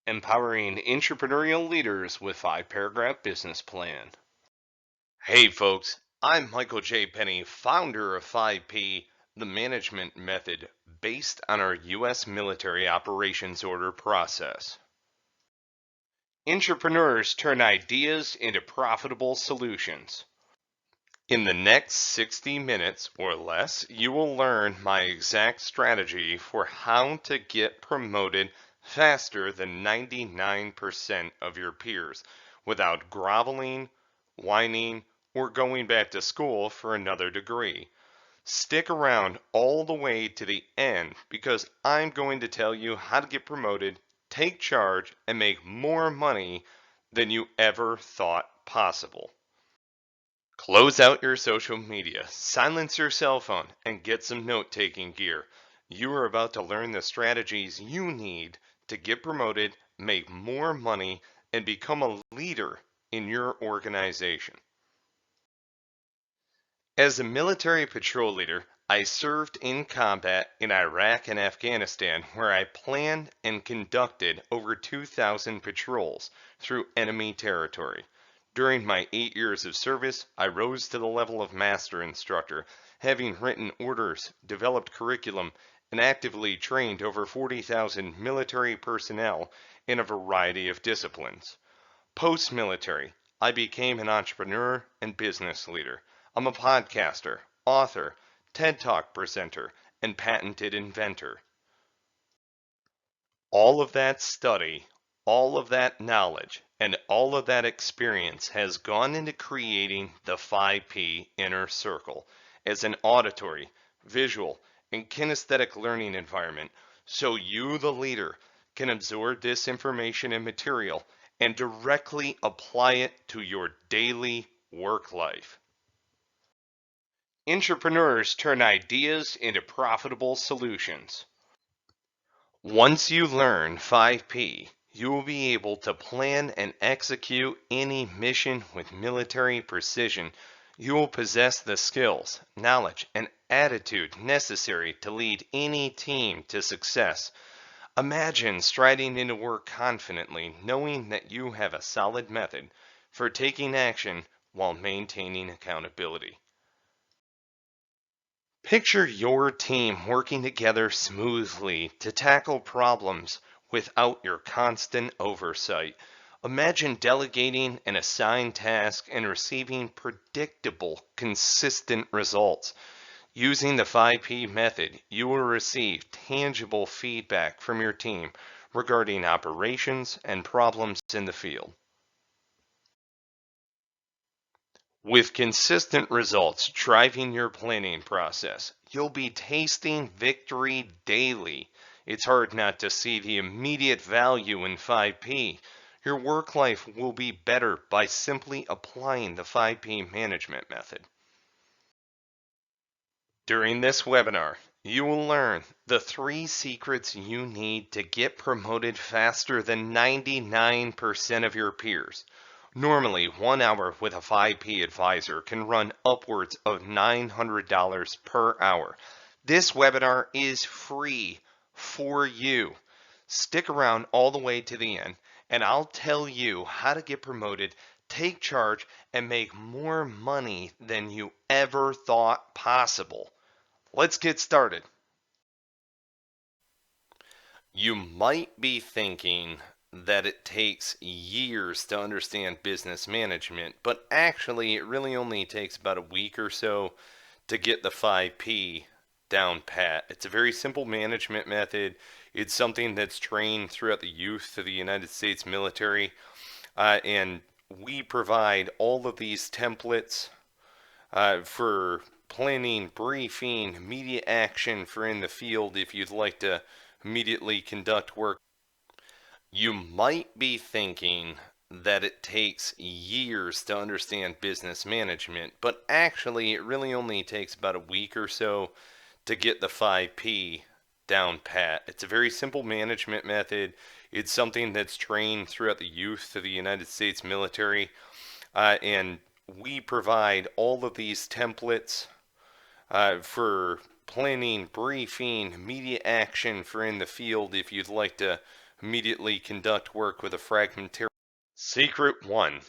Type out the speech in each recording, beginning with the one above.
empowering entrepreneurial leaders with 5-paragraph business plan. Hey folks, I'm Michael J. Penny, founder of 5P, the management method based on our U.S. military operations order process. Entrepreneurs turn ideas into profitable solutions. In the next 60 minutes or less, you will learn my exact strategy for how to get promoted faster than 99% of your peers without groveling, whining, or going back to school for another degree. Stick around all the way to the end because I'm going to tell you how to get promoted, take charge, and make more money than you ever thought possible. Close out your social media, silence your cell phone, and get some note-taking gear. You are about to learn the strategies you need to get promoted, make more money, and become a leader in your organization. As a military patrol leader, I served in combat in Iraq and Afghanistan, where I planned and conducted over 2,000 patrols through enemy territory. During my 8 years of service, I rose to the level of master instructor, having written orders, developed curriculum, and actively trained over 40,000 military personnel in a variety of disciplines. Post-military, I became an entrepreneur and business leader. I'm a podcaster, author, TED Talk presenter, and patented inventor. All of that study, all of that knowledge, and all of that experience has gone into creating the 5P Inner Circle as an auditory, visual, and kinesthetic learning environment so you, the leader, can absorb this information and material and directly apply it to your daily work life. Entrepreneurs turn ideas into profitable solutions. Once you learn 5P, you will be able to plan and execute any mission with military precision. You will possess the skills, knowledge, and attitude necessary to lead any team to success. Imagine striding into work confidently, knowing that you have a solid method for taking action while maintaining accountability. Picture your team working together smoothly to tackle problems without your constant oversight. Imagine delegating an assigned task and receiving predictable, consistent results. Using the 5P method, you will receive tangible feedback from your team regarding operations and problems in the field. With consistent results driving your planning process, you'll be tasting victory daily. It's hard not to see the immediate value in 5P. Your work life will be better by simply applying the 5P management method. During this webinar, you will learn the 3 secrets you need to get promoted faster than 99% of your peers. Normally, 1 hour with a 5P advisor can run upwards of $900 per hour. This webinar is free for you. Stick around all the way to the end, and I'll tell you how to get promoted, take charge, and make more money than you ever thought possible. Let's get started. You might be thinking that it takes years to understand business management, but actually it really only takes about a week or so to get the 5P down pat. It's a very simple management method. It's something that's trained throughout the youth of the United States military, and we provide all of these templates for planning, briefing, immediate action for in the field if you'd like to immediately conduct work. You might be thinking that it takes years to understand business management, but actually it really only takes about a week or so to get the 5P down pat. It's a very simple management method. It's something that's trained throughout the youth of the United States military, and we provide all of these templates for planning, briefing, immediate action for in the field if you'd like to immediately conduct work with a fragmentary. Secret 1.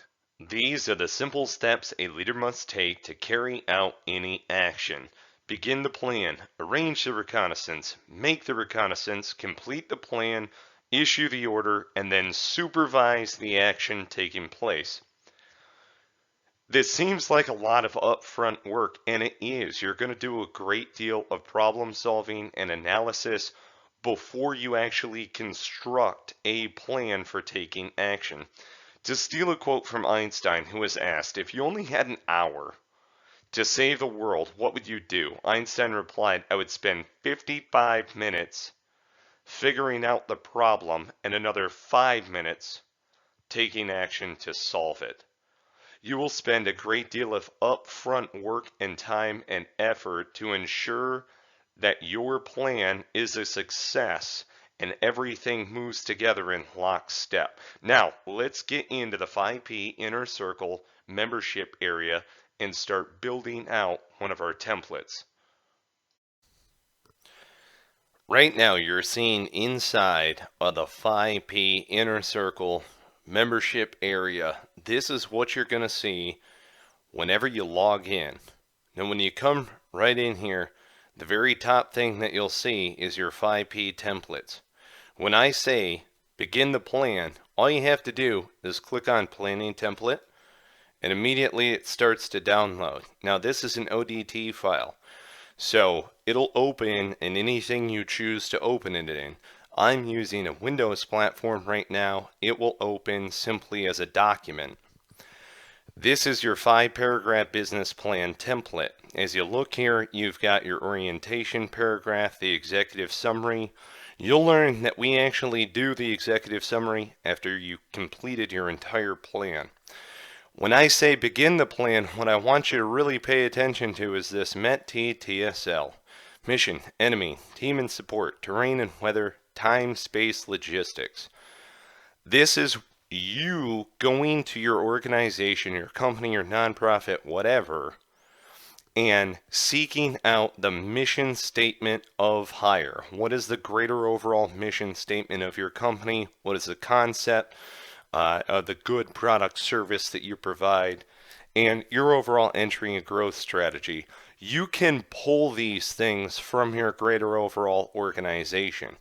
These are the simple steps a leader must take to carry out any action. Begin the plan, arrange the reconnaissance, make the reconnaissance, complete the plan, issue the order, and then supervise the action taking place. This seems like a lot of upfront work, and it is. You're going to do a great deal of problem solving and analysis before you actually construct a plan for taking action. To steal a quote from Einstein, who was asked, if you only had an hour to save the world, what would you do? Einstein replied, I would spend 55 minutes figuring out the problem and another 5 minutes taking action to solve it. You will spend a great deal of upfront work and time and effort to ensure that your plan is a success and everything moves together in lockstep. Now, let's get into the 5P Inner Circle membership area and start building out one of our templates. Right now, you're seeing inside of the 5P Inner Circle membership area. This is what you're going to see whenever you log in. Now, when you come right in here, the very top thing that you'll see is your 5P templates. When I say begin the plan, all you have to do is click on planning template and immediately it starts to download. Now, this is an ODT file. So it'll open in anything you choose to open it in. I'm using a Windows platform right now. It will open simply as a document. This is your 5-paragraph business plan template. As you look here, you've got your orientation paragraph, the executive summary. You'll learn that we actually do the executive summary after you completed your entire plan. When I say begin the plan, what I want you to really pay attention to is this MET-T TSL. Mission, enemy, team and support, terrain and weather, time, space, logistics. This is you going to your organization, your company, your nonprofit, whatever, and seeking out the mission statement of hire. What is the greater overall mission statement of your company? What is the concept? Of the good product service that you provide, and your overall entry and growth strategy. You can pull these things from your greater overall organization.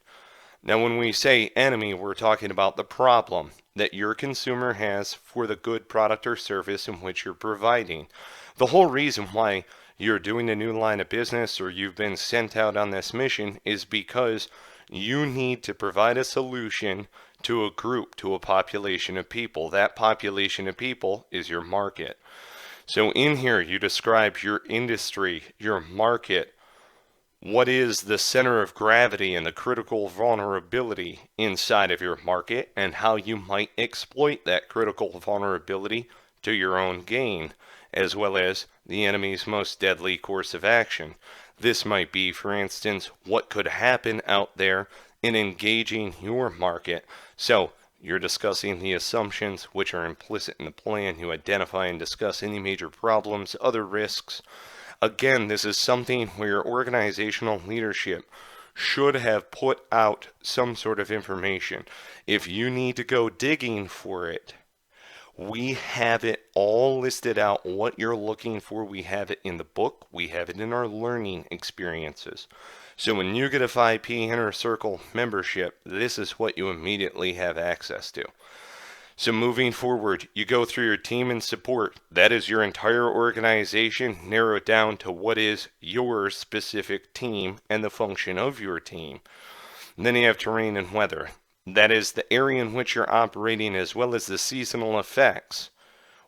Now, when we say enemy, we're talking about the problem that your consumer has for the good product or service in which you're providing. The whole reason why you're doing a new line of business or you've been sent out on this mission is because you need to provide a solution to a group, to a population of people. That population of people is your market. So in here, you describe your industry, your market, what is the center of gravity and the critical vulnerability inside of your market, and how you might exploit that critical vulnerability to your own gain, as well as the enemy's most deadly course of action. This might be, for instance, what could happen out there in engaging your market. So you're discussing the assumptions which are implicit in the plan. You identify and discuss any major problems, other risks. Again, this is something where your organizational leadership should have put out some sort of information. If you need to go digging for it, we have it all listed out, what you're looking for. We have it in the book. We have it in our learning experiences. So when you get a 5P Inner Circle membership, this is what you immediately have access to. So moving forward, you go through your team and support. That is your entire organization, narrowed down to what is your specific team and the function of your team. And then you have terrain and weather. That is the area in which you're operating, as well as the seasonal effects,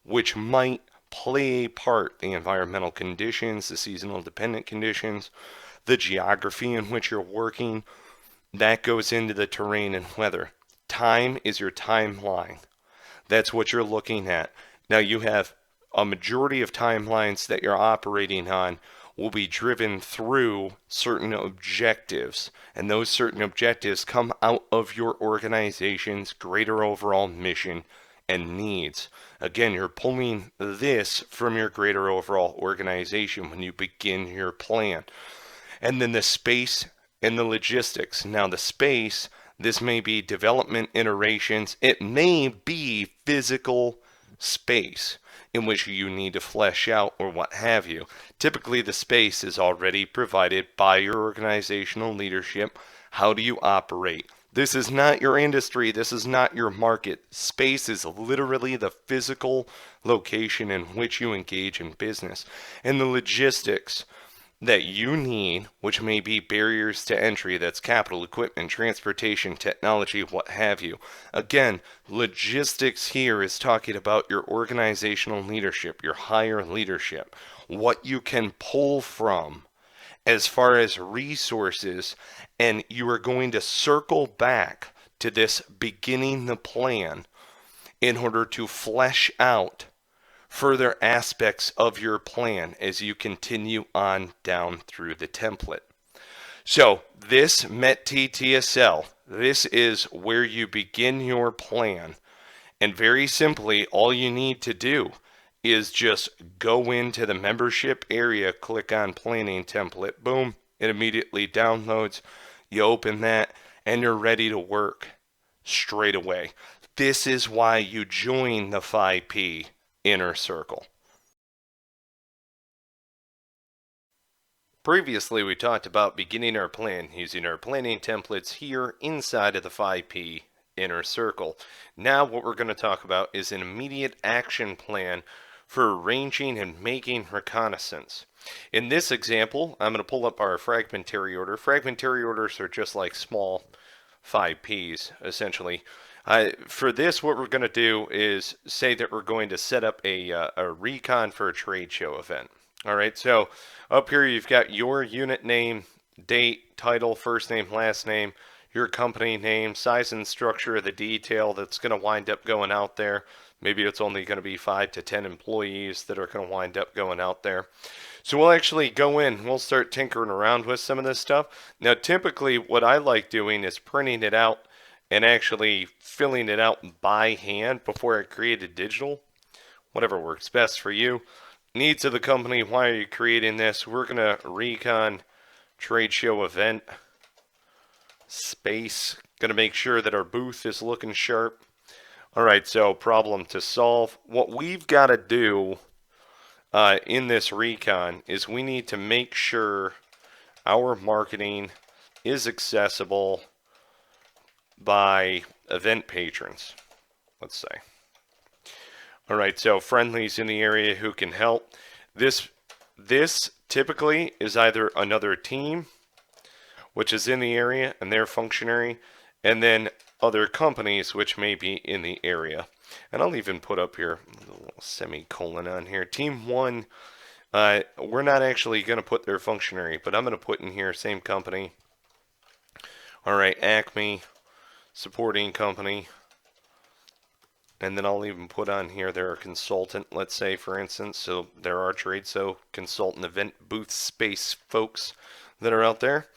which might play a part. The environmental conditions, the seasonal dependent conditions, the geography in which you're working, that goes into the terrain and weather. Time is your timeline. That's what you're looking at. Now you have a majority of timelines that you're operating on will be driven through certain objectives, and those certain objectives come out of your organization's greater overall mission and needs. Again, you're pulling this from your greater overall organization when you begin your plan. And then the space and the logistics. Now the space, This may be development iterations. It may be physical space in which you need to flesh out or what have you. Typically, the space is already provided by your organizational leadership. How do you operate? This is not your industry. This is not your market. Space is literally the physical location in which you engage in business. And the logistics that you need, which may be barriers to entry, that's capital, equipment, transportation, technology, what have you. Again, logistics here is talking about your organizational leadership, your higher leadership, what you can pull from as far as resources, and you are going to circle back to this beginning the plan in order to flesh out further aspects of your plan as you continue on down through the template. So this MET-TSL, this is where you begin your plan. And very simply, all you need to do is just go into the membership area, click on planning template, boom, it immediately downloads. You open that and you're ready to work straight away. This is why you join the 5P inner circle. Previously, we talked about beginning our plan using our planning templates here inside of the 5P inner circle. Now what we're going to talk about is an immediate action plan for arranging and making reconnaissance. In this example, I'm going to pull up our fragmentary order. Fragmentary orders are just like small 5Ps, essentially. For this, what we're going to do is say that we're going to set up a recon for a trade show event. All right, so up here you've got your unit name, date, title, first name, last name, your company name, size and structure of the detail that's going to wind up going out there. Maybe it's only going to be 5 to 10 employees that are going to wind up going out there. So we'll actually go in, we'll start tinkering around with some of this stuff. Now typically what I like doing is printing it out and actually filling it out by hand before I create it digital. Whatever works best for you. Needs of the company, why are you creating this? We're going to recon trade show event space. Going to make sure that our booth is looking sharp. All right, so problem to solve. What we've got to do in this recon is we need to make sure our marketing is accessible by event patrons, let's say. All right, so friendlies in the area who can help. This typically is either another team, which is in the area and they're functionary, and then other companies which may be in the area. And I'll even put up here a little semicolon on here. Team 1, we're not actually going to put their functionary, but I'm going to put in here same company. All right, Acme, supporting company. And then I'll even put on here they're a consultant, let's say, for instance. So there are trade show consultant event booth space folks that are out there.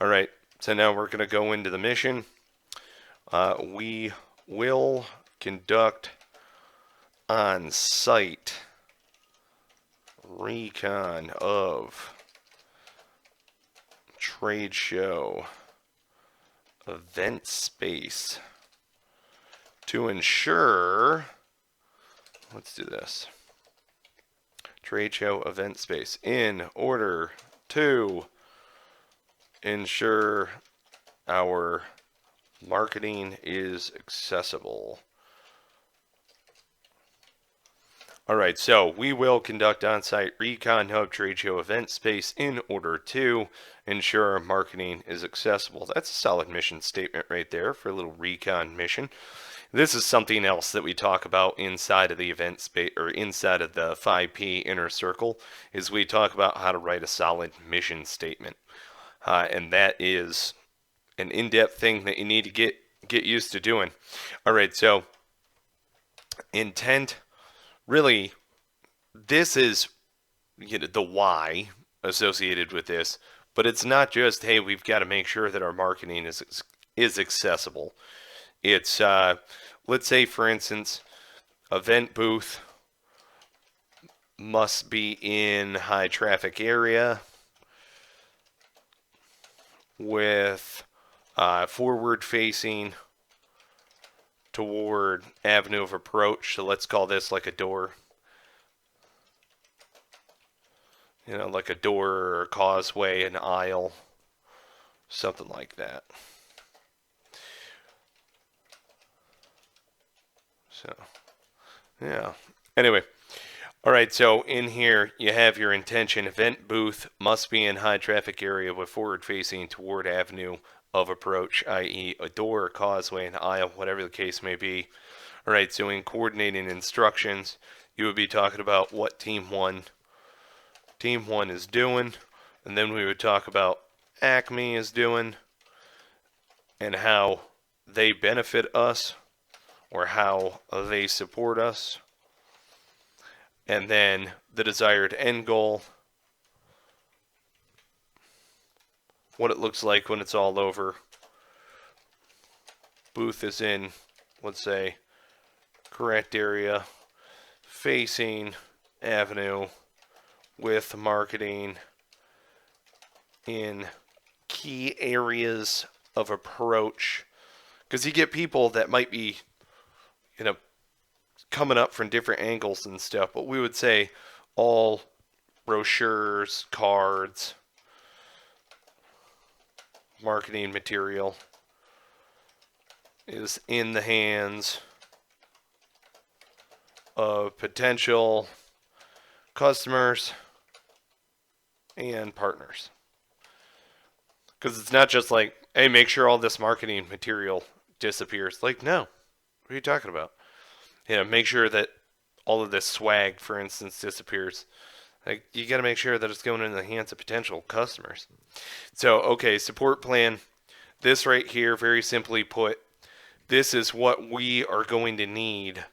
All right, so now we're going to go into the mission. We will conduct on-site recon of trade show event space to ensure, let's do this, trade show event space in order to ensure our marketing is accessible. All right, so we will conduct on-site recon hub trade show event space in order to ensure our marketing is accessible. That's a solid mission statement right there for a little recon mission. This is something else that we talk about inside of the event space, or inside of the 5P inner circle, is we talk about how to write a solid mission statement. And that is an in-depth thing that you need to get used to doing. All right, so intent, really, this is the why associated with this, but it's not just, hey, we've got to make sure that our marketing is accessible. It's, let's say, for instance, event booth must be in high traffic area with forward facing toward avenue of approach. So let's call this like a door. Like a door or a causeway, an aisle, something like that. So, yeah. Anyway, all right, so in here you have your intention. Event booth must be in high traffic area with forward facing toward avenue of approach, i.e. a door, a causeway, an aisle, whatever the case may be. All right, so in coordinating instructions, you would be talking about what team one is doing, and then we would talk about Acme is doing and how they benefit us or how they support us. And then the desired end goal, what it looks like when it's all over. Booth is in, let's say, correct area, facing avenue with marketing in key areas of approach. Because you get people that might be, coming up from different angles and stuff, but we would say all brochures, cards, marketing material is in the hands of potential customers and partners. Because it's not just like, hey, make sure all this marketing material disappears. Like, no. What are you talking about? Make sure that all of this swag, for instance, disappears. Like, you got to make sure that it's going in the hands of potential customers. So, okay, support plan. This right here, very simply put, this is what we are going to need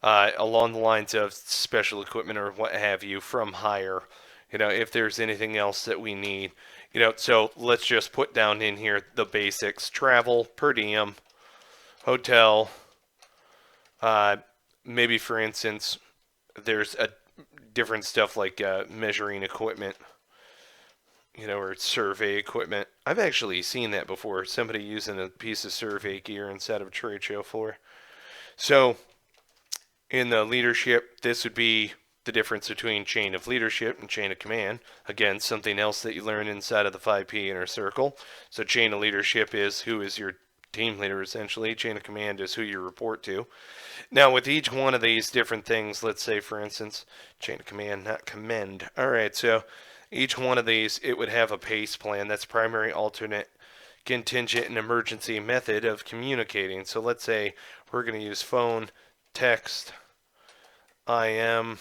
along the lines of special equipment or what have you from hire. If there's anything else that we need. So let's just put down in here the basics. Travel, per diem, hotel. Maybe, for instance, there's a different stuff like measuring equipment, or survey equipment. I've actually seen that before. Somebody using a piece of survey gear inside of a trade show floor. So in the leadership, this would be the difference between chain of leadership and chain of command. Again, something else that you learn inside of the 5P inner circle. So chain of leadership is who is your team leader, essentially. Chain of command is who you report to. Now, with each one of these different things, let's say, for instance, chain of command, not commend. All right, so each one of these, it would have a PACE plan. That's primary, alternate, contingent, and emergency method of communicating. So let's say we're going to use phone, text, IM,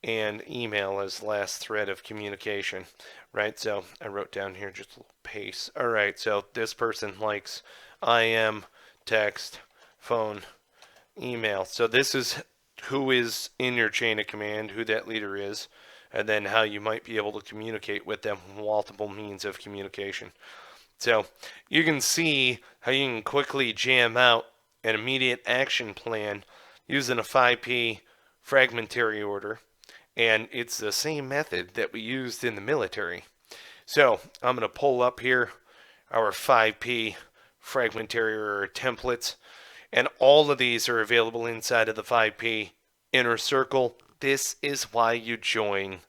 and email as last thread of communication, right? So I wrote down here just a little PACE. All right, so this person likes IM, text, phone, email. So this is who is in your chain of command, who that leader is, and then how you might be able to communicate with them, multiple means of communication. So you can see how you can quickly jam out an immediate action plan using a 5P fragmentary order, and it's the same method that we used in the military. So I'm going to pull up here our 5P fragmentary order templates, and all of these are available inside of the 5P inner circle. This is why you join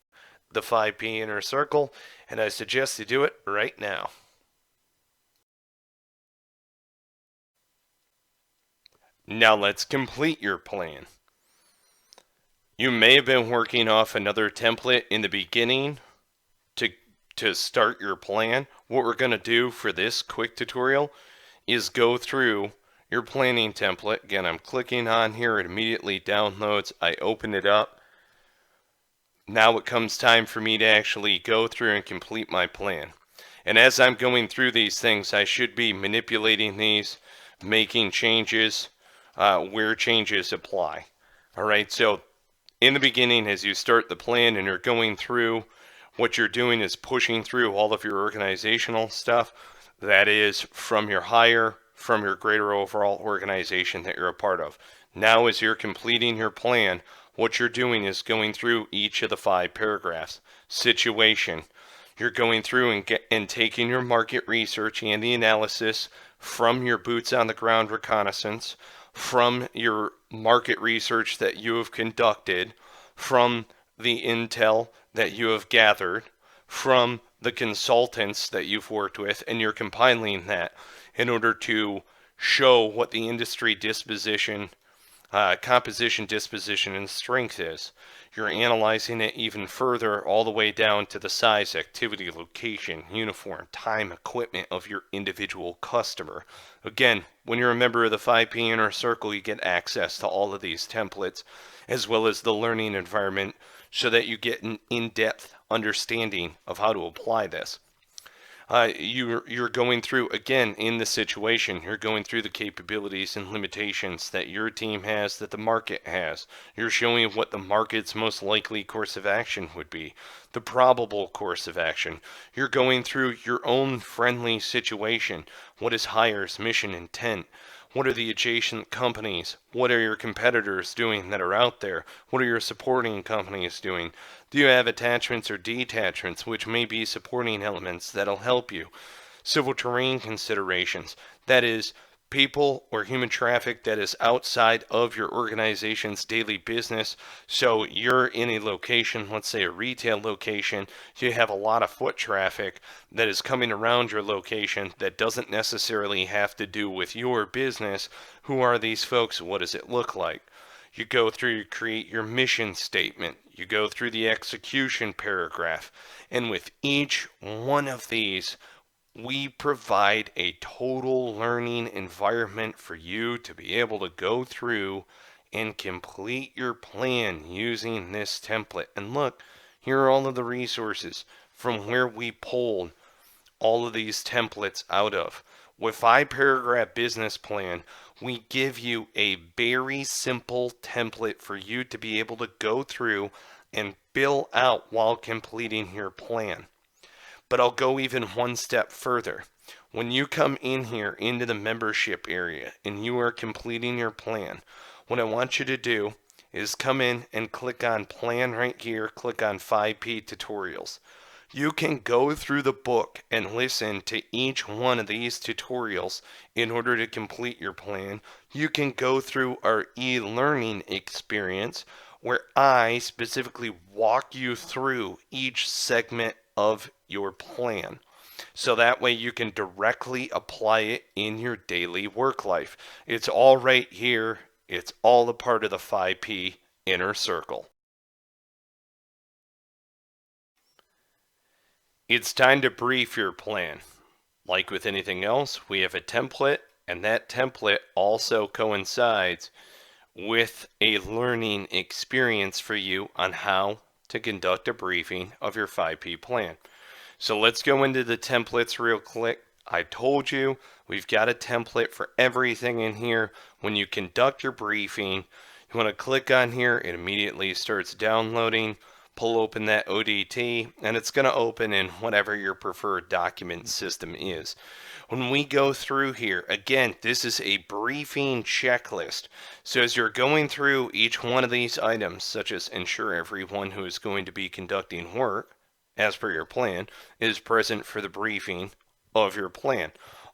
the 5P inner circle, and I suggest you do it right now. Now let's complete your plan. You may have been working off another template in the beginning to start your plan. What we're going to do for this quick tutorial is go through your planning template. Again, I'm clicking on here, it immediately downloads. I open it up. Now it comes time for me to actually go through and complete my plan. And as I'm going through these things, I should be manipulating these, making changes where changes apply. All right, so in the beginning, as you start the plan and you're going through, what you're doing is pushing through all of your organizational stuff. That is from your hire, from your greater overall organization that you're a part of. Now, as you're completing your plan, what you're doing is going through each of the 5 paragraphs. Situation. You're going through and taking your market research and the analysis from your boots on the ground reconnaissance, from your market research that you have conducted, from the intel that you have gathered, from the consultants that you've worked with, and you're compiling that in order to show what the industry composition, disposition, and strength is. You're analyzing it even further, all the way down to the size, activity, location, uniform, time, equipment of your individual customer. Again, when you're a member of the 5P Inner Circle, you get access to all of these templates, as well as the learning environment, so that you get an in-depth understanding of how to apply this. You're going through, again, in the situation, you're going through the capabilities and limitations that your team has, that the market has. You're showing what the market's most likely course of action would be, the probable course of action. You're going through your own friendly situation. What is Hire's mission intent? What are the adjacent companies? What are your competitors doing that are out there? What are your supporting companies doing? Do you have attachments or detachments, which may be supporting elements that'll help you? Civil terrain considerations, that is, people or human traffic that is outside of your organization's daily business. So you're in a location, let's say a retail location, you have a lot of foot traffic that is coming around your location that doesn't necessarily have to do with your business. Who are these folks? What does it look like? You go through, you create your mission statement, you go through the execution paragraph, and with each one of these, we provide a total learning environment for you to be able to go through and complete your plan using this template. And look, here are all of the resources from where we pulled all of these templates out of. With 5-paragraph business plan, we give you a very simple template for you to be able to go through and fill out while completing your plan. But I'll go even one step further. When you come in here into the membership area and you are completing your plan, what I want you to do is come in and click on plan right here, click on 5P tutorials. You can go through the book and listen to each one of these tutorials in order to complete your plan. You can go through our e-learning experience where I specifically walk you through each segment of your plan. So that way you can directly apply it in your daily work life. It's all right here. It's all a part of the 5P Inner Circle. It's time to brief your plan. Like with anything else, we have a template, and that template also coincides with a learning experience for you on how to conduct a briefing of your 5P plan. So let's go into the templates real quick. I told you we've got a template for everything in here. When you conduct your briefing, you want to click on here. It immediately starts downloading. Pull open that ODT, and it's going to open in whatever your preferred document system is. When we go through here, again, this is a briefing checklist. So as you're going through each one of these items, such as ensure everyone who is going to be conducting work, as per your plan, is present for the briefing of your plan,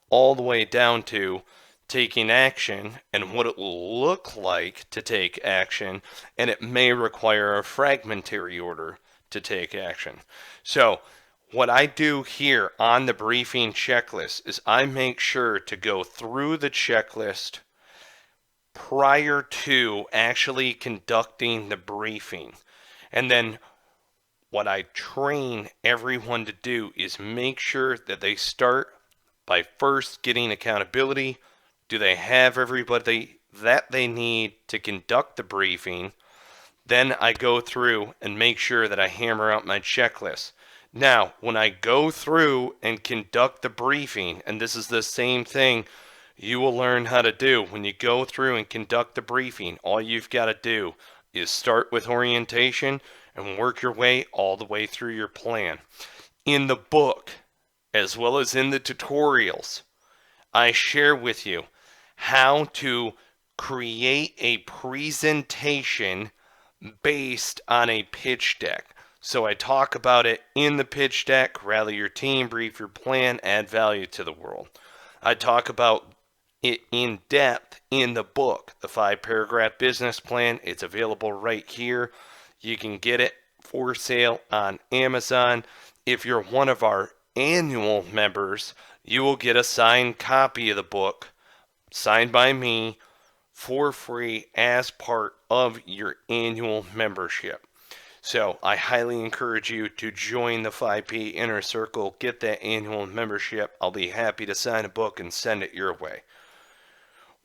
all the way down to taking action and what it will look like to take action, and it may require a fragmentary order to take action. So what I do here on the briefing checklist is I make sure to go through the checklist prior to actually conducting the briefing. And then what I train everyone to do is make sure that they start by first getting accountability. Do they have everybody that they need to conduct the briefing? Then I go through and make sure that I hammer out my checklist. Now, when I go through and conduct the briefing, and this is the same thing you will learn how to do when you go through and conduct the briefing, all you've got to do is start with orientation and work your way all the way through your plan. In the book, as well as in the tutorials, I share with you how to create a presentation based on a pitch deck. So I talk about it in the pitch deck, rally your team, brief your plan, add value to the world. I talk about it in depth in the book, the 5 paragraph business plan. It's available right here. You can get it for sale on Amazon. If you're one of our annual members, you will get a signed copy of the book, signed by me, for free as part of your annual membership. So I highly encourage you to join the 5P Inner Circle, get that annual membership. I'll be happy to sign a book and send it your way.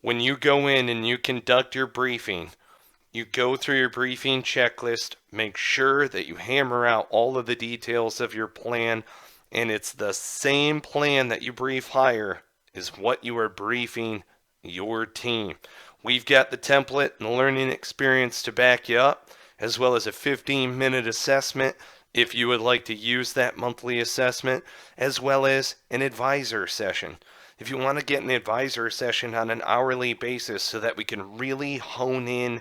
When you go in and you conduct your briefing, you go through your briefing checklist, make sure that you hammer out all of the details of your plan, and it's the same plan that you brief higher is what you are briefing your team. We've got the template and the learning experience to back you up, as well as a 15-minute assessment if you would like to use that monthly assessment, as well as an advisor session. If you want to get an advisor session on an hourly basis so that we can really hone in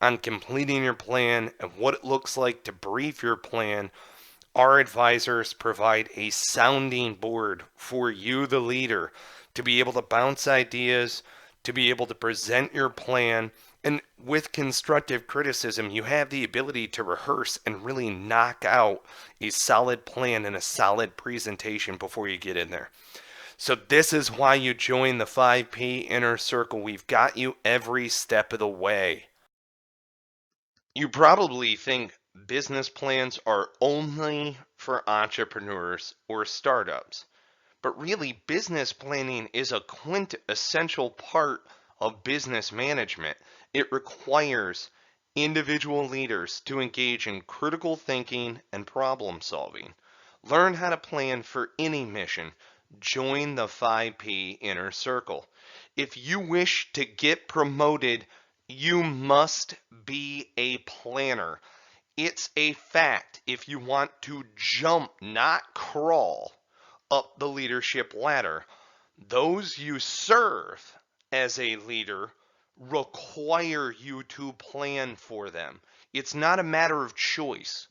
on completing your plan and what it looks like to brief your plan, our advisors provide a sounding board for you, the leader, to be able to bounce ideas, to be able to present your plan. And with constructive criticism, you have the ability to rehearse and really knock out a solid plan and a solid presentation before you get in there. So this is why you join the 5P Inner Circle. We've got you every step of the way. You probably think business plans are only for entrepreneurs or startups. But really, business planning is a quintessential part of business management. It requires individual leaders to engage in critical thinking and problem solving. Learn how to plan for any mission. Join the 5P Inner Circle. If you wish to get promoted, you must be a planner. It's a fact. If you want to jump, not crawl, up the leadership ladder, those you serve as a leader require you to plan for them. It's not a matter of choice.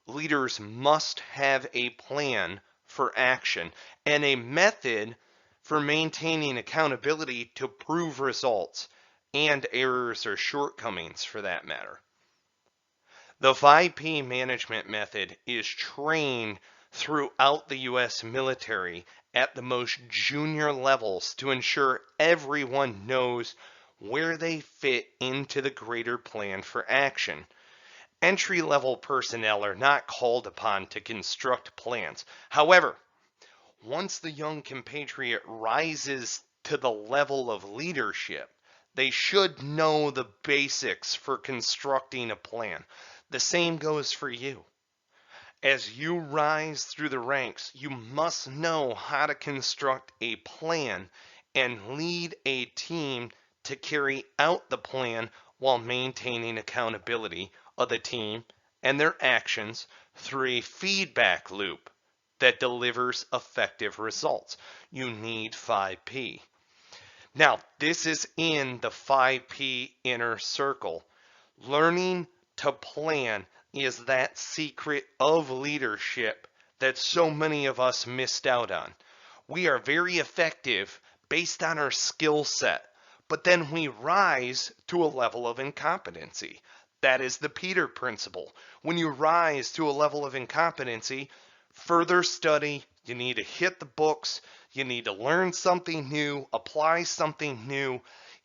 Leaders must have a plan for action and a method for maintaining accountability to prove results and errors or shortcomings for that matter. The 5P management method is trained throughout the U.S. military at the most junior levels to ensure everyone knows where they fit into the greater plan for action. Entry-level personnel are not called upon to construct plans. However, once the young compatriot rises to the level of leadership, they should know the basics for constructing a plan. The same goes for you. As you rise through the ranks, you must know how to construct a plan and lead a team to carry out the plan while maintaining accountability of the team and their actions through a feedback loop that delivers effective results. You need 5P. Now, this is in the 5P Inner Circle. Learning to plan is that secret of leadership that so many of us missed out on. We are very effective based on our skill set, but then we rise to a level of incompetency. That is the Peter principle. When you rise to a level of incompetency, further study, you need to hit the books, you need to learn something new, apply something new,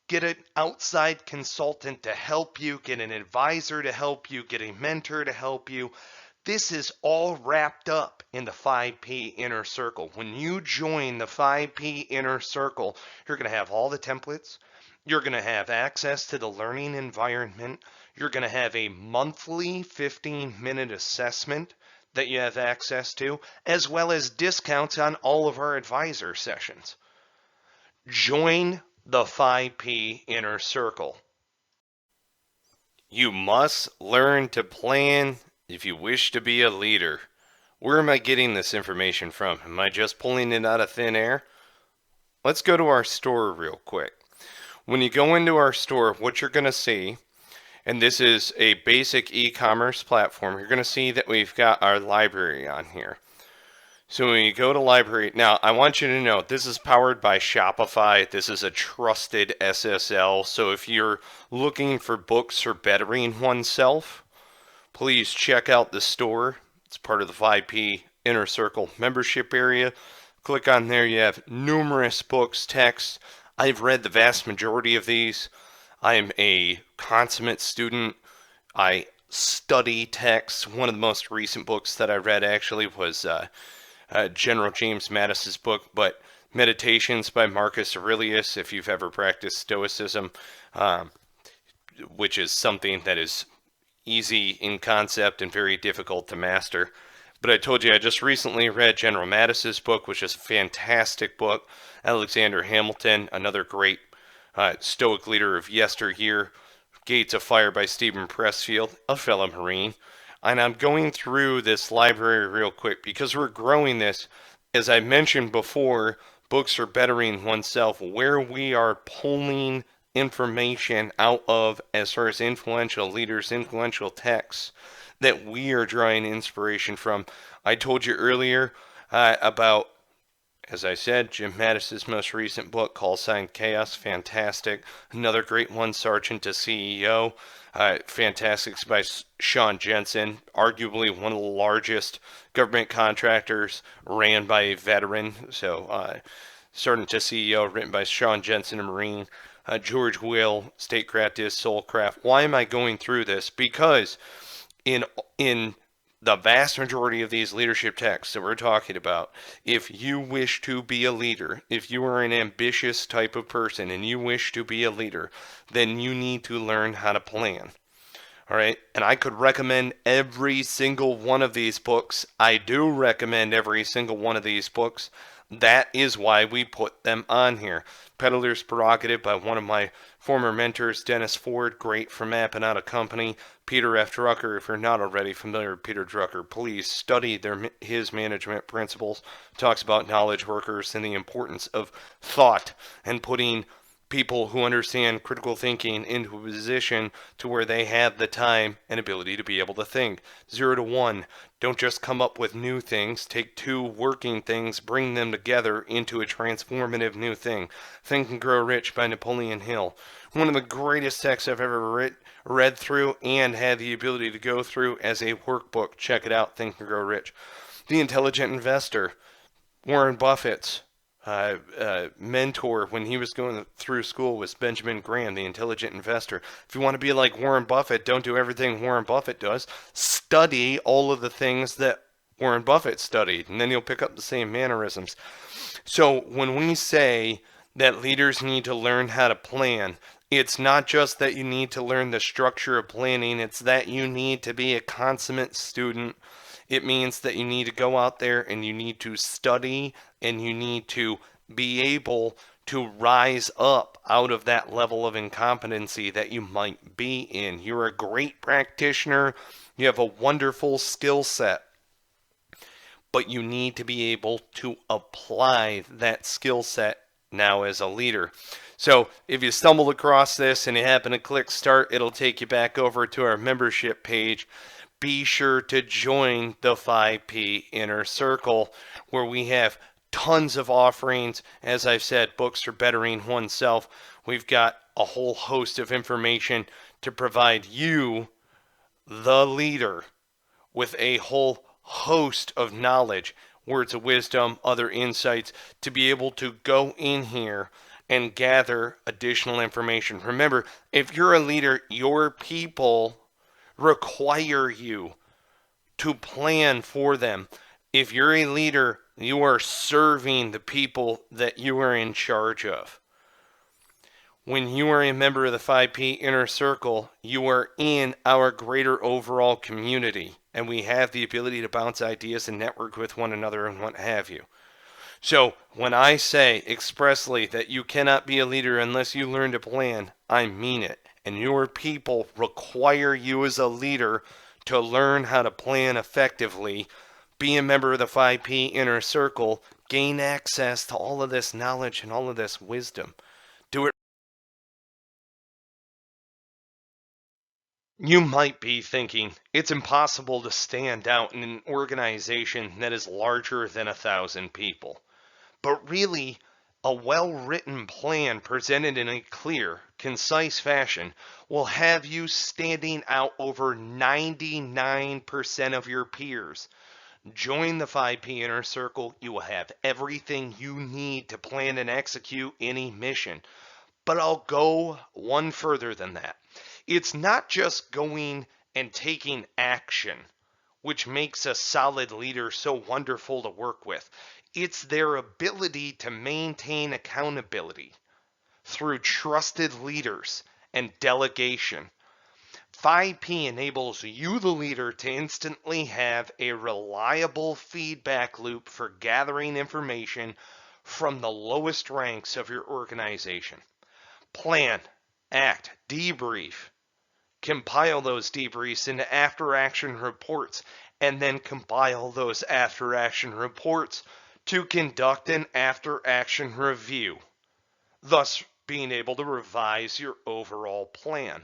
get an outside consultant to help you, get an advisor to help you, get a mentor to help you. This is all wrapped up in the 5P Inner Circle. When you join the 5P Inner Circle, you're going to have all the templates. You're going to have access to the learning environment. You're going to have a monthly 15-minute assessment that you have access to, as well as discounts on all of our advisor sessions. Join the 5P Inner Circle. You must learn to plan if you wish to be a leader. Where am I getting this information from? Am I just pulling it out of thin air? Let's go to our store real quick. When you go into our store, what you're going to see And this is a basic e-commerce platform. You're going to see that we've got our library on here. So when you go to library, now I want you to know this is powered by Shopify. This is a trusted SSL. So if you're looking for books for bettering oneself, please check out the store. It's part of the 5P Inner Circle membership area. Click on there. You have numerous books, texts. I've read the vast majority of these. I am a consummate student. I study texts. One of the most recent books that I read actually was General James Mattis's book, but Meditations by Marcus Aurelius, if you've ever practiced Stoicism, um, which is something that is easy in concept and very difficult to master. But I told you I just recently read General Mattis's book, which is a fantastic book. Alexander Hamilton, another great Stoic leader of yesteryear. Gates of Fire by Stephen Pressfield, a fellow Marine. And I'm going through this library real quick because we're growing this. As I mentioned before, books are bettering oneself, where we are pulling information out of as far as influential leaders, influential texts that we are drawing inspiration from. I told you earlier about, as I said, Jim Mattis's most recent book, Call Sign Chaos, fantastic. Another great one, Sergeant to CEO, fantastic, by Sean Jensen, arguably one of the largest government contractors ran by a veteran. So, Sergeant to CEO, written by Sean Jensen, a Marine. George Will, Statecraft is Soulcraft. Why am I going through this? Because in the vast majority of these leadership texts that we're talking about, if you wish to be a leader, if you are an ambitious type of person and you wish to be a leader, then you need to learn how to plan. All right. And I could recommend every single one of these books. I do recommend every single one of these books. That is why we put them on here. Peddler's Prerogative by one of my former mentors, Dennis Ford, great for mapping out a company. Peter F. Drucker, if you're not already familiar with Peter Drucker, please study his management principles. Talks about knowledge workers and the importance of thought and putting people who understand critical thinking into a position to where they have the time and ability to be able to think. 0 to 1. Don't just come up with new things. Take two working things, bring them together into a transformative new thing. Think and Grow Rich by Napoleon Hill. One of the greatest texts I've ever read through and had the ability to go through as a workbook. Check it out, Think and Grow Rich. The Intelligent Investor, Warren Buffett's mentor when he was going through school was Benjamin Graham, the Intelligent Investor. If you want to be like Warren Buffett, don't do everything Warren Buffett does. Study all of the things that Warren Buffett studied, and then you'll pick up the same mannerisms. So when we say that leaders need to learn how to plan, it's not just that you need to learn the structure of planning, it's that you need to be a consummate student. It means that you need to go out there and you need to study and you need to be able to rise up out of that level of incompetency that you might be in. You're a great practitioner. You have a wonderful skill set, but you need to be able to apply that skill set now as a leader. So if you stumbled across this and you happen to click start, it'll take you back over to our membership page. Be sure to join the 5P Inner Circle, where we have tons of offerings. As I've said, books for bettering oneself. We've got a whole host of information to provide you, the leader, with a whole host of knowledge, words of wisdom, other insights, to be able to go in here and gather additional information. Remember, if you're a leader, your people require you to plan for them. If you're a leader, you are serving the people that you are in charge of. When you are a member of the 5P Inner Circle, you are in our greater overall community, and we have the ability to bounce ideas and network with one another and what have you. So when I say expressly that you cannot be a leader unless you learn to plan, I mean it. And your people require you as a leader to learn how to plan effectively, be a member of the 5P Inner Circle, gain access to all of this knowledge and all of this wisdom. Do it. You might be thinking it's impossible to stand out in an organization that is larger than 1,000 people. But really, a well written plan presented in a clear, concise fashion will have you standing out over 99% of your peers. Join the 5P Inner Circle. You will have everything you need to plan and execute any mission. But I'll go one further than that. It's not just going and taking action, which makes a solid leader so wonderful to work with. It's their ability to maintain accountability through trusted leaders and delegation. 5P enables you, the leader, to instantly have a reliable feedback loop for gathering information from the lowest ranks of your organization. Plan, act, debrief, compile those debriefs into after action reports, and then compile those after action reports to conduct an after action review, thus being able to revise your overall plan.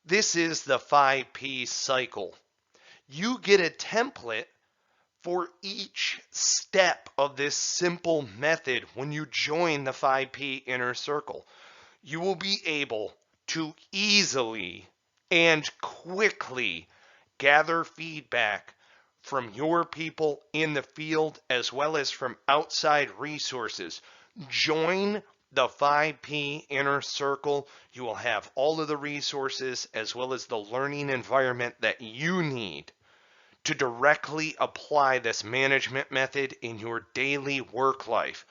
This is the 5P cycle. You get a template for each step of this simple method when you join the 5P Inner Circle. You will be able to easily and quickly gather feedback from your people in the field as well as from outside resources. Join the 5P Inner Circle. You will have all of the resources as well as the learning environment that you need to directly apply this management method in your daily work life.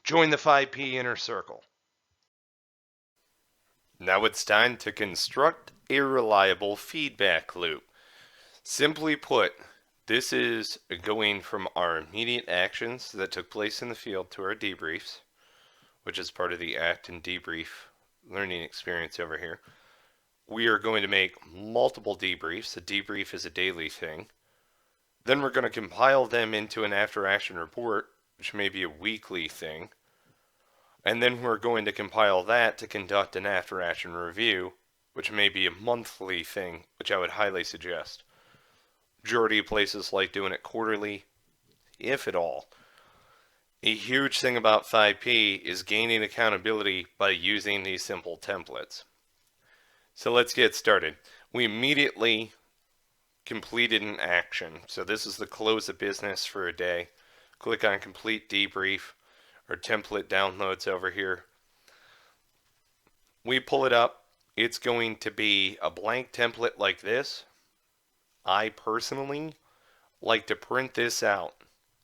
Join the 5P Inner Circle. Now it's time to construct a reliable feedback loop. Simply put, this is going from our immediate actions that took place in the field to our debriefs, which is part of the act and debrief learning experience over here. We are going to make multiple debriefs. A debrief is a daily thing. Then we're going to compile them into an after action report, which may be a weekly thing. And then we're going to compile that to conduct an after action review, which may be a monthly thing, which I would highly suggest. Majority of places like doing it quarterly, if at all. A huge thing about 5P is gaining accountability by using these simple templates. So let's get started. We immediately completed an action. So this is the close of business for a day. Click on complete debrief. Our template downloads over here. We pull it up. It's going to be a blank template like this. I personally like to print this out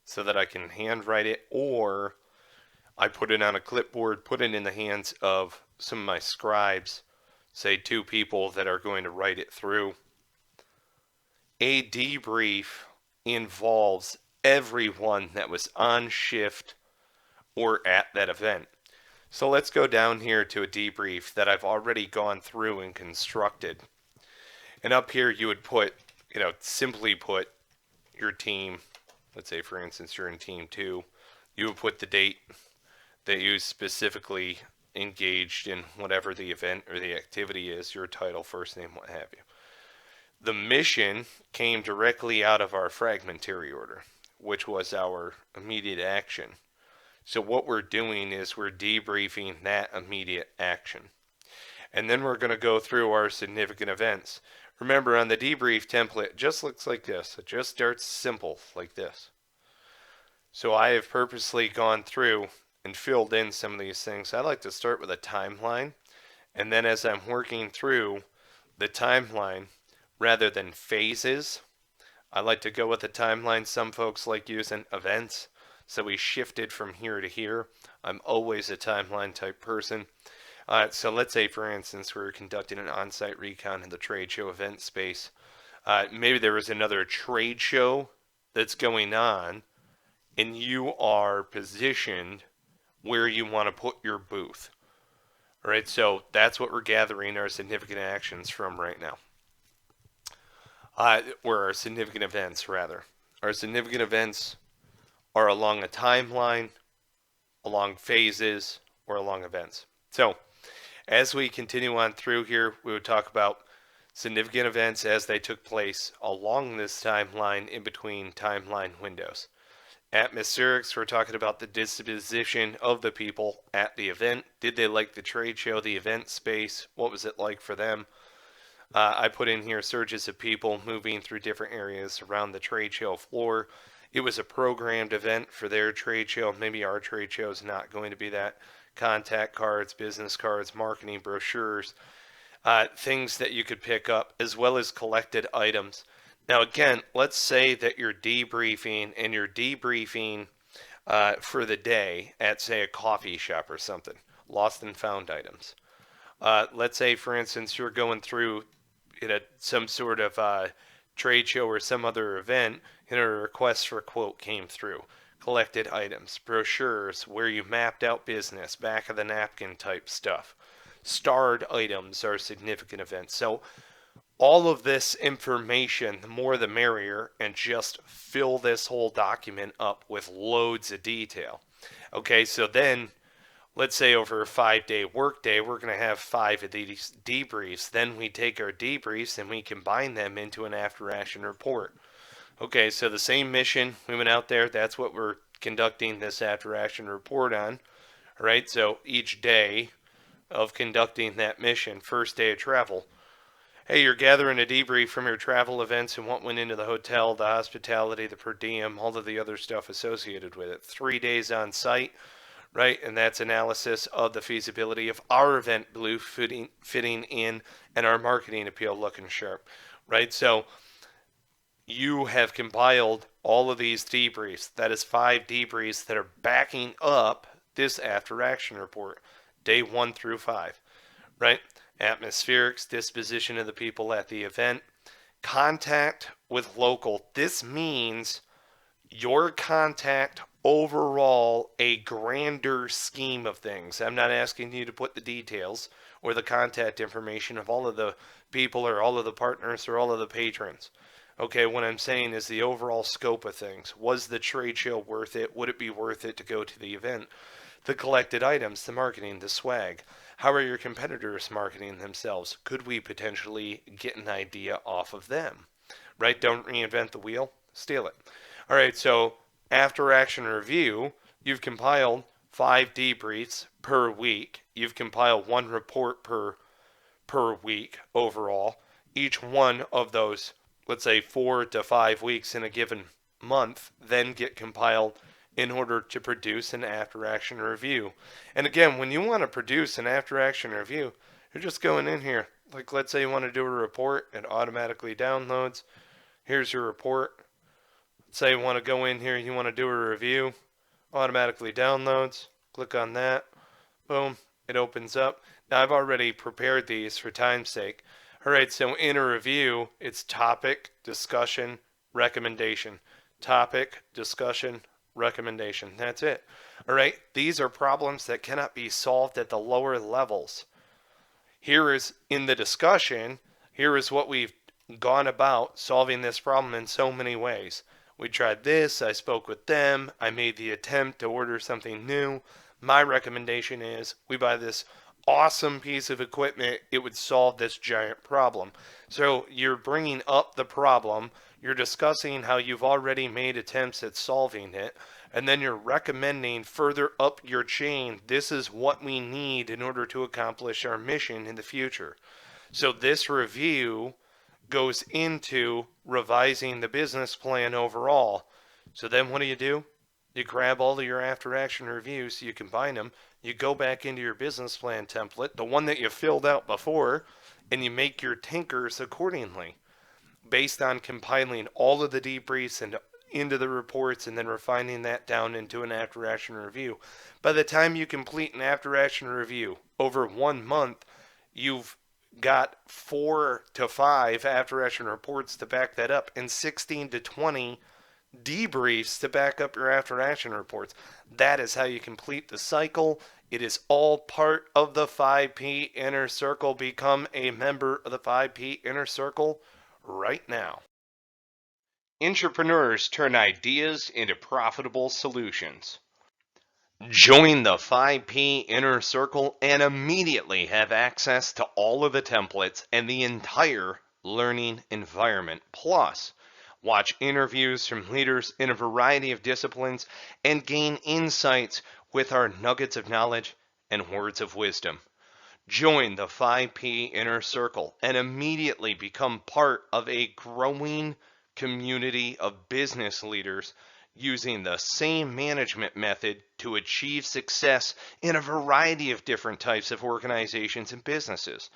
so that I can handwrite it, or I put it on a clipboard, put it in the hands of some of my scribes, say 2 people that are going to write it through. A debrief involves everyone that was on shift or at that event. So let's go down here to a debrief that I've already gone through and constructed. And up here you would put, simply put your team. Let's say, for instance, you're in team 2. You would put the date that you specifically engaged in whatever the event or the activity is, your title, first name, what have you. The mission came directly out of our fragmentary order, which was our immediate action. So what we're doing is we're debriefing that immediate action. And then we're going to go through our significant events. Remember, on the debrief template, it just looks like this. It just starts simple like this. So I have purposely gone through and filled in some of these things. I like to start with a timeline. And then as I'm working through the timeline, rather than phases, I like to go with a timeline. Some folks like using events. So we shifted from here to here. I'm always a timeline type person. So let's say, for instance, we're conducting an on-site recon in the trade show event space. Maybe there is another trade show that's going on, and you are positioned where you want to put your booth. All right, so that's what we're gathering our significant actions from right now. Or our significant events, rather. Our significant events are along a timeline, along phases, or along events. So, as we continue on through here, we would talk about significant events as they took place along this timeline in between timeline windows. Atmospherics, we're talking about the disposition of the people at the event. Did they like the trade show, the event space? What was it like for them? I put in here surges of people moving through different areas around the trade show floor. It was a programmed event for their trade show. Maybe our trade show is not going to be that. Contact cards, business cards, marketing brochures, things that you could pick up, as well as collected items. Now, again, let's say that you're debriefing and you're debriefing for the day at, say, a coffee shop or something, lost and found items. Let's say, for instance, you're going through some sort of trade show or some other event, and a request for a quote came through. Collected items, brochures where you mapped out business, back of the napkin type stuff. Starred items are significant events. So all of this information, the more the merrier, and just fill this whole document up with loads of detail. Okay, so then let's say over a 5-day workday, we're going to have 5 of these debriefs. Then we take our debriefs and we combine them into an after action report. Okay, so the same mission, we went out there, that's what we're conducting this after action report on. All right, so each day of conducting that mission, first day of travel. Hey, you're gathering a debrief from your travel events and what went into the hotel, the hospitality, the per diem, all of the other stuff associated with it. 3 days on site, right? And that's analysis of the feasibility of our event blue fitting in and our marketing appeal looking sharp, right? So you have compiled all of these debriefs. That is 5 debriefs that are backing up this after action report, day 1 through 5, right? Atmospherics, disposition of the people at the event, contact with local. This means your contact overall, a grander scheme of things. I'm not asking you to put the details or the contact information of all of the people or all of the partners or all of the patrons. Okay, what I'm saying is the overall scope of things. Was the trade show worth it? Would it be worth it to go to the event? The collected items, the marketing, the swag. How are your competitors marketing themselves? Could we potentially get an idea off of them? Right? Don't reinvent the wheel, steal it. All right, so after action review, you've compiled 5 debriefs per week. You've compiled 1 report per week overall. Each one of those, let's say 4 to 5 weeks in a given month, then get compiled in order to produce an after action review. And again, when you want to produce an after action review, you're just going in here. Like, let's say you want to do a report, it automatically downloads. Here's your report. Let's say you want to go in here, you want to do a review, automatically downloads. Click on that. Boom, it opens up. Now I've already prepared these for time's sake. All right, so in a review, it's topic, discussion, recommendation. Topic, discussion, recommendation. That's it. All right, these are problems that cannot be solved at the lower levels. Here is, in the discussion, here is what we've gone about solving this problem in so many ways. We tried this, I spoke with them, I made the attempt to order something new. My recommendation is we buy this awesome piece of equipment, it would solve this giant problem. So you're bringing up the problem, you're discussing how you've already made attempts at solving it, and then you're recommending further up your chain, this is what we need in order to accomplish our mission in the future. So this review goes into revising the business plan overall. So then what do? You grab all of your after action reviews, you combine them, you go back into your business plan template, the one that you filled out before, and you make your tinkers accordingly based on compiling all of the debriefs and into the reports and then refining that down into an after action review. By the time you complete an after action review over 1 month, you've got 4 to 5 after action reports to back that up and 16 to 20 debriefs to back up your after action reports. That is how you complete the cycle. It is all part of the 5P Inner Circle. Become a member of the 5P Inner Circle right now. Entrepreneurs turn ideas into profitable solutions. Join the 5P Inner Circle and immediately have access to all of the templates and the entire learning environment. Plus, watch interviews from leaders in a variety of disciplines and gain insights with our nuggets of knowledge and words of wisdom. Join the 5P Inner Circle and immediately become part of a growing community of business leaders using the same management method to achieve success in a variety of different types of organizations and businesses.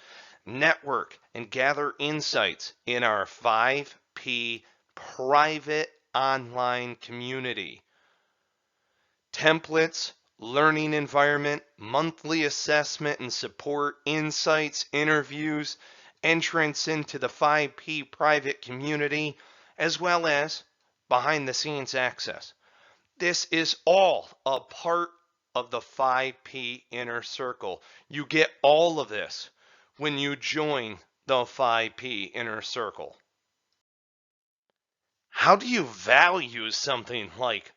Network and gather insights in our 5P private online community. Templates, learning environment, monthly assessment and support, insights, interviews, entrance into the 5P private community, as well as behind the scenes access. This is all a part of the 5P Inner Circle. You get all of this when you join the 5P Inner Circle. How do you value something like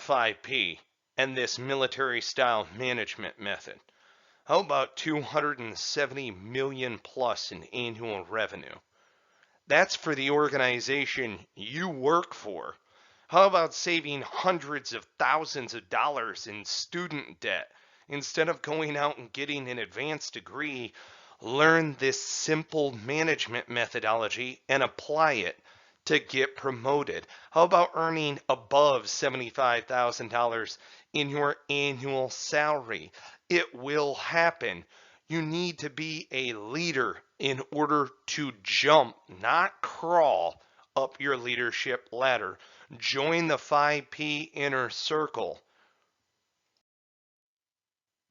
5P and this military style management method? How about 270 million plus in annual revenue? That's for the organization you work for. How about saving hundreds of thousands of dollars in student debt? Instead of going out and getting an advanced degree, learn this simple management methodology and apply it to get promoted. How about earning above $75,000 in your annual salary? It will happen. You need to be a leader in order to jump, not crawl, up your leadership ladder. Join the 5P Inner Circle.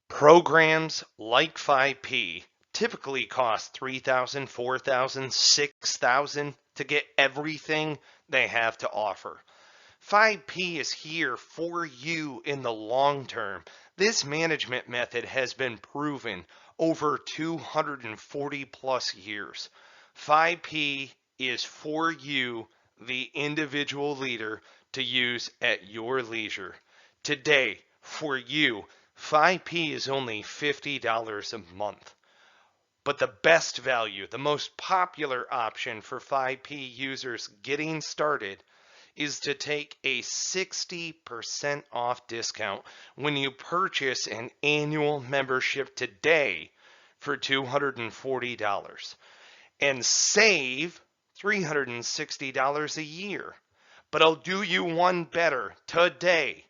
Programs like 5P typically cost $3,000, $4,000, $6,000 to get everything they have to offer. 5P is here for you in the long term. This management method has been proven over 240 plus years. 5P is for you, the individual leader, to use at your leisure. Today, for you, 5P is only $50 a month. But the best value, the most popular option for 5P users getting started is to take a 60% off discount when you purchase an annual membership today for $240 and save $360 a year. But I'll do you one better today.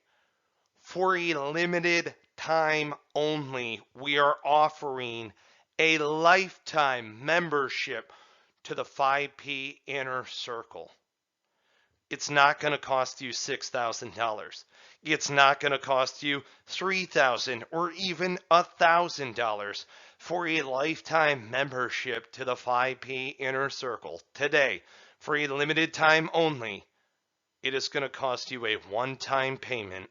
For a limited time only, we are offering a lifetime membership to the 5P Inner Circle. It's not going to cost you $6,000. It's not going to cost you $3,000 or even $1,000 for a lifetime membership to the 5P Inner Circle. Today, for a limited time only, it is going to cost you a one-time payment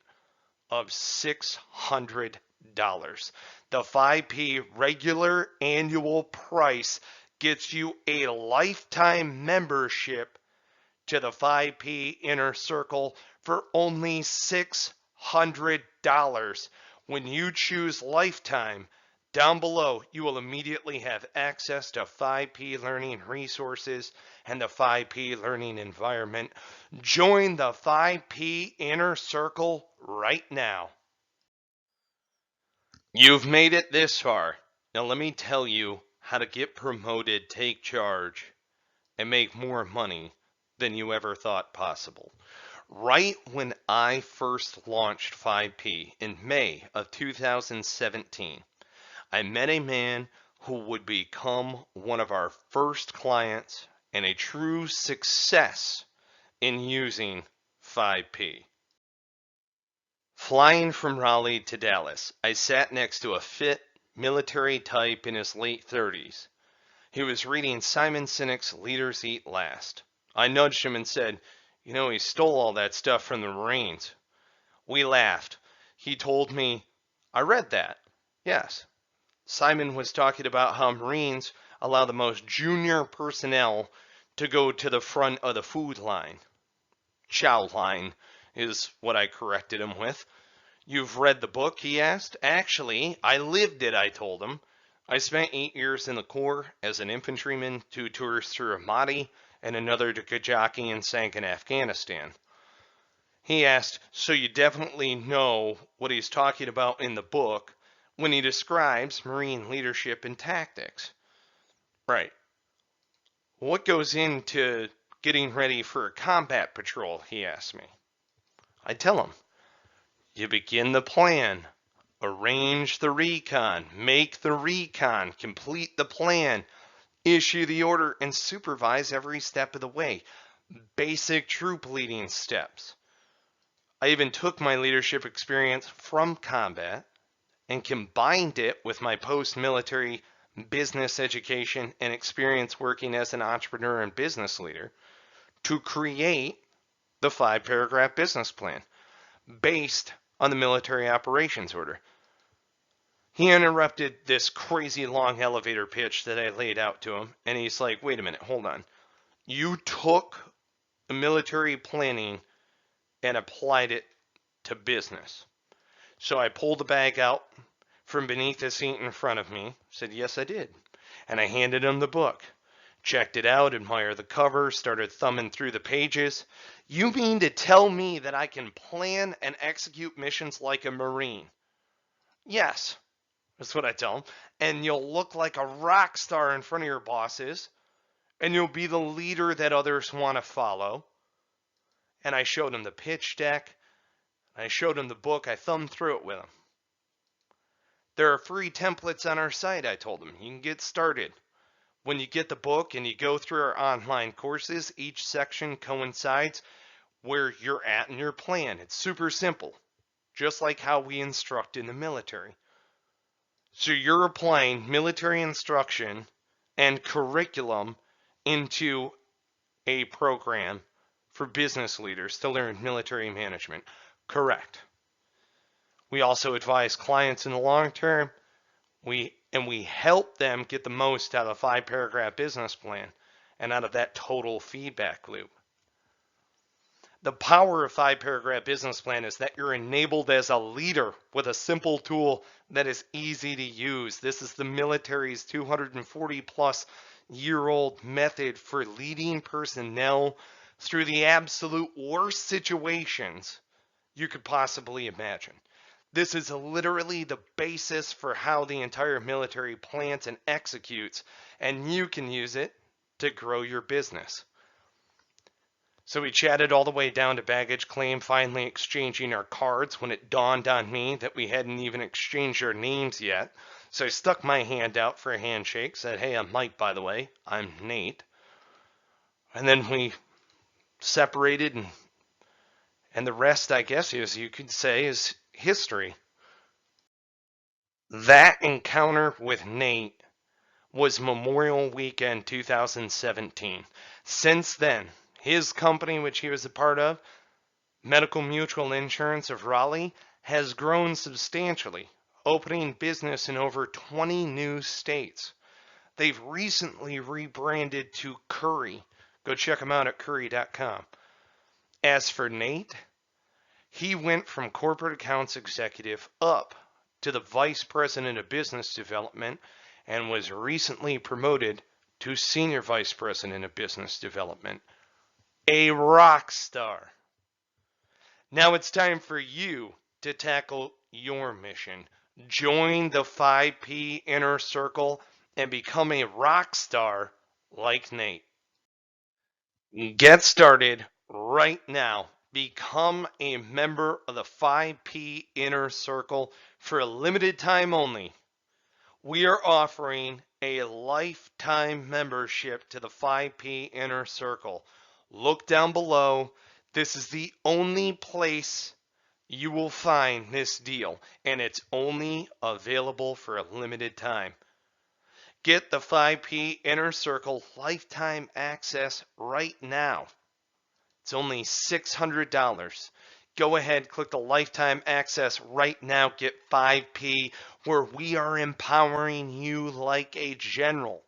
of $600. The 5P regular annual price gets you a lifetime membership to the 5P Inner Circle for only $600. When you choose lifetime, down below, you will immediately have access to 5P learning resources and the 5P learning environment. Join the 5P Inner Circle right now. You've made it this far. Now let me tell you how to get promoted, take charge, and make more money than you ever thought possible. Right when I first launched 5P in May of 2017, I met a man who would become one of our first clients and a true success in using 5P. Flying from Raleigh to Dallas, I sat next to a fit, military type in his late 30s. He was reading Simon Sinek's Leaders Eat Last. I nudged him and said, "You know, he stole all that stuff from the Marines." We laughed. He told me, "I read that." Yes. Simon was talking about how Marines allow the most junior personnel to go to the front of the food line. Chow line is what I corrected him with. "You've read the book?" he asked. "Actually, I lived it," I told him. I spent 8 years in the Corps as an infantryman, 2 tours through Ramadi, and another to Kajaki and sank in Afghanistan. He asked, so you definitely know what he's talking about in the book when he describes Marine leadership and tactics. Right. What goes into getting ready for a combat patrol, he asked me. I tell him, you begin the plan, arrange the recon, make the recon, complete the plan, issue the order, and supervise every step of the way. Basic troop leading steps. I even took my leadership experience from combat and combined it with my post-military business education and experience working as an entrepreneur and business leader to create the 5-paragraph business plan based on the military operations order. He interrupted this crazy long elevator pitch that I laid out to him, and he's like, wait a minute, hold on. You took the military planning and applied it to business. So I pulled the bag out from beneath the seat in front of me, said, yes, I did. And I handed him the book. Checked it out, admired the cover, started thumbing through the pages. You mean to tell me that I can plan and execute missions like a Marine? Yes, that's what I tell him. And you'll look like a rock star in front of your bosses, and you'll be the leader that others want to follow. And I showed him the pitch deck. I showed him the book. I thumbed through it with him. There are free templates on our site, I told him. You can get started. When you get the book and you go through our online courses, each section coincides where you're at in your plan. It's super simple, just like how we instruct in the military. So you're applying military instruction and curriculum into a program for business leaders to learn military management. Correct. We also advise clients in the long term. We help them get the most out of a 5-paragraph business plan and out of that total feedback loop. The power of 5-paragraph business plan is that you're enabled as a leader with a simple tool that is easy to use. This is the military's 240 plus year old method for leading personnel through the absolute worst situations you could possibly imagine. This is literally the basis for how the entire military plans and executes, and you can use it to grow your business. So we chatted all the way down to baggage claim, finally exchanging our cards when it dawned on me that we hadn't even exchanged our names yet. So I stuck my hand out for a handshake, said, hey, I'm Mike, by the way. I'm Nate. And then we separated, and the rest, I guess, as you could say, is history. That encounter with Nate was Memorial Weekend 2017. Since then, his company, which he was a part of, Medical Mutual Insurance of Raleigh, has grown substantially, opening business in over 20 new states. They've recently rebranded to Curry. Go check them out at curry.com. As for Nate, he went from corporate accounts executive up to the vice president of business development and was recently promoted to senior vice president of business development. A rock star. Now it's time for you to tackle your mission. Join the 5P Inner Circle and become a rock star like Nate. Get started right now. Become a member of the 5P Inner Circle for a limited time only. We are offering a lifetime membership to the 5P Inner Circle. Look down below. This is the only place you will find this deal, and it's only available for a limited time. Get the 5P Inner Circle lifetime access right now. It's only $600. Go ahead, click the lifetime access right now. Get 5P, where we are empowering you like a general.